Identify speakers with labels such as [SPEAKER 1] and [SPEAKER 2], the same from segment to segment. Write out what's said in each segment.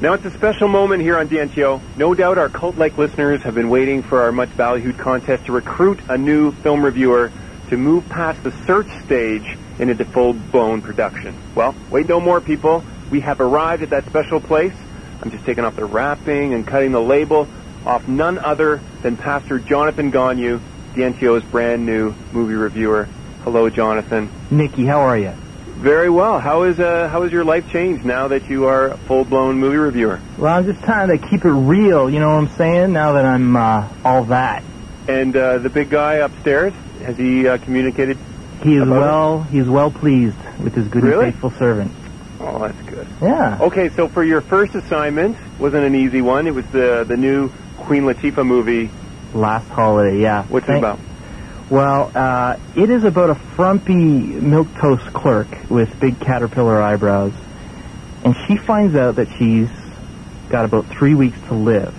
[SPEAKER 1] Now it's a special moment here on DNTO. No doubt our cult-like listeners have been waiting for our much-ballyhooed contest to recruit a new film reviewer to move past the search stage and into full-blown production. Well, wait no more, people. We have arrived at that special place. I'm just taking off the wrapping and cutting the label off none other than Pastor Jonathan Gonyou, DNTO's brand new movie reviewer. Hello, Jonathan.
[SPEAKER 2] Nikki, how are you?
[SPEAKER 1] Very well. How is your life changed now that you are a full-blown movie reviewer?
[SPEAKER 2] Well, I'm just trying to keep it real, you know what I'm saying, now that I'm all that.
[SPEAKER 1] And the big guy upstairs, has he communicated?
[SPEAKER 2] He is well pleased with his good and faithful servant.
[SPEAKER 1] Oh, that's good.
[SPEAKER 2] Yeah.
[SPEAKER 1] Okay, so for your first assignment, wasn't an easy one. It was the new Queen Latifah movie.
[SPEAKER 2] Last Holiday, yeah.
[SPEAKER 1] What's it about?
[SPEAKER 2] Well, it is about a frumpy milquetoast clerk with big caterpillar eyebrows, and she finds out that she's got about 3 weeks to live,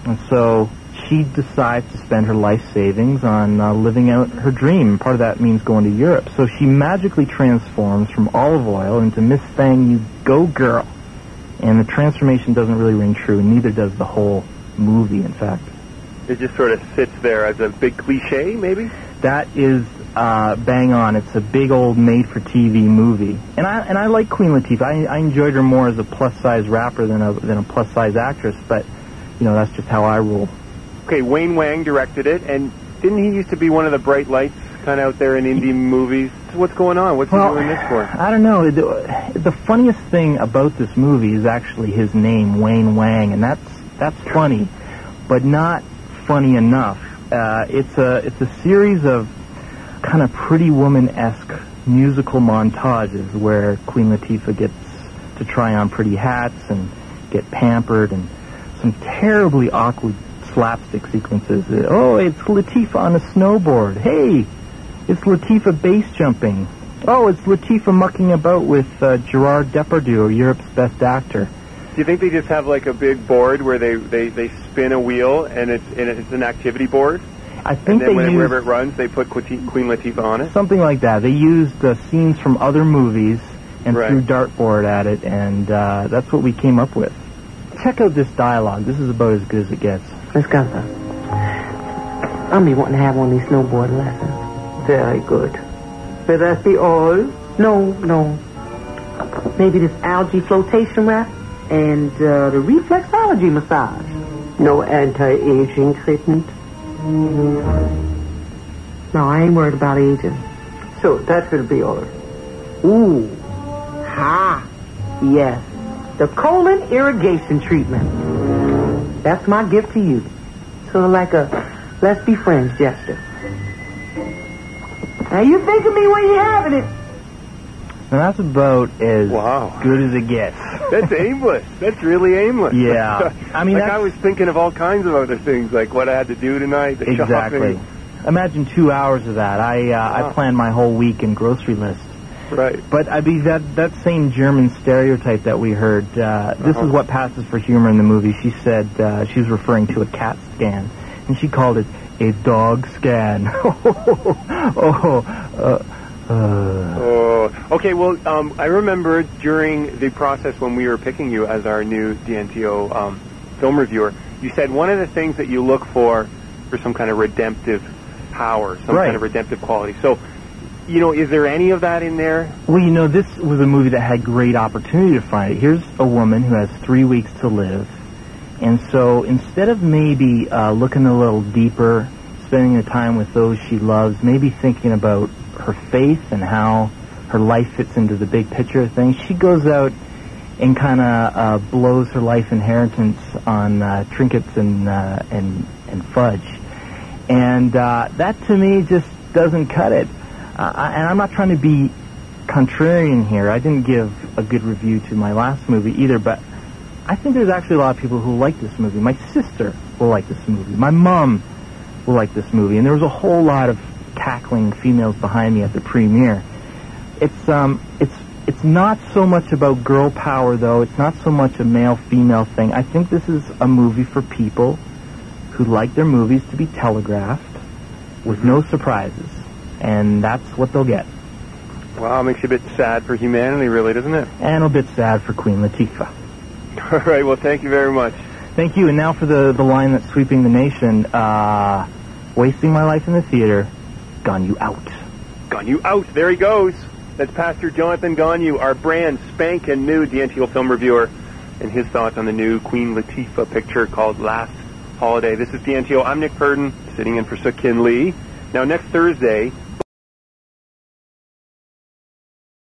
[SPEAKER 2] and so she decides to spend her life savings on living out her dream. Part of that means going to Europe. So she magically transforms from olive oil into Miss Thang You Go Girl, and the transformation doesn't really ring true, and neither does the whole movie, in fact.
[SPEAKER 1] It just sort of sits there as a big cliche, maybe?
[SPEAKER 2] That is bang on. It's a big old made-for-TV movie. And I like Queen Latifah. I enjoyed her more as a plus-size rapper than a plus-size actress, but, you know, that's just how I rule.
[SPEAKER 1] Okay, Wayne Wang directed it, and didn't he used to be one of the bright lights kind of out there in indie movies? So what's going on? What's he doing this for?
[SPEAKER 2] I don't know. The funniest thing about this movie is actually his name, Wayne Wang, and that's funny, but not funny enough. It's a series of kind of Pretty Woman-esque musical montages where Queen Latifah gets to try on pretty hats and get pampered, and some terribly awkward slapstick sequences. Oh, it's Latifah on a snowboard. Hey, it's Latifah base jumping. Oh, it's Latifah mucking about with Gerard Depardieu, Europe's best actor.
[SPEAKER 1] Do you think they just have like a big board where they spin a wheel and it's an activity board?
[SPEAKER 2] I think
[SPEAKER 1] and then wherever it runs, they put Queen Latifah on it?
[SPEAKER 2] Something like that. They used scenes from other movies and threw dartboard at it, and that's what we came up with. Check out this dialogue. This is about as good as it gets.
[SPEAKER 3] Miss Gunther, I'll be wanting to have one of these snowboard lessons. Very good. Will that be all? No. Maybe this algae flotation wrap and the reflexology massage. No anti-aging treatment? No, I ain't worried about aging. So that will be all. Ooh. Ha. Yes. The colon irrigation treatment. That's my gift to you. Sort of like a let's be friends gesture. Now you think of me when you're having it.
[SPEAKER 2] Now that's about as good as it gets.
[SPEAKER 1] That's aimless. That's really aimless.
[SPEAKER 2] Yeah. I mean,
[SPEAKER 1] I was thinking of all kinds of other things, like what I had to do tonight, the
[SPEAKER 2] exactly.
[SPEAKER 1] shopping.
[SPEAKER 2] Imagine 2 hours of that. I planned my whole week and grocery list.
[SPEAKER 1] Right.
[SPEAKER 2] But I mean, that same German stereotype that we heard, this is what passes for humor in the movie. She said she was referring to a CAT scan, and she called it a dog scan.
[SPEAKER 1] Okay, well, I remember during the process when we were picking you as our new DNTO film reviewer, you said one of the things that you look for some kind of redemptive power, some kind of redemptive quality. So, you know, is there any of that in there?
[SPEAKER 2] Well, you know, this was a movie that had great opportunity to find it. Here's a woman who has 3 weeks to live, and so instead of maybe looking a little deeper, spending the time with those she loves, maybe thinking about her faith and how her life fits into the big picture of things, she goes out and kind of blows her life inheritance on trinkets and fudge. And that, to me, just doesn't cut it. And I'm not trying to be contrarian here. I didn't give a good review to my last movie either, but I think there's actually a lot of people who like this movie. My sister will like this movie. My mom will like this movie. And there was a whole lot of cackling females behind me at the premiere. It's not so much about girl power, though. It's not so much a male-female thing. I think this is a movie for people who like their movies to be telegraphed with no surprises. And that's what they'll get.
[SPEAKER 1] Wow, it makes you a bit sad for humanity, really, doesn't it?
[SPEAKER 2] And a bit sad for Queen Latifah.
[SPEAKER 1] All right, well, thank you very much.
[SPEAKER 2] Thank you. And now for the line that's sweeping the nation. Wasting my life in the theater. Gonyou out.
[SPEAKER 1] Gonyou out. There he goes. That's Pastor Jonathan Gonyou, our brand spanking new DNTO film reviewer, and his thoughts on the new Queen Latifah picture called Last Holiday. This is DNTO. I'm Nick Purdon, sitting in for Suk Kin Lee. Now, next Thursday,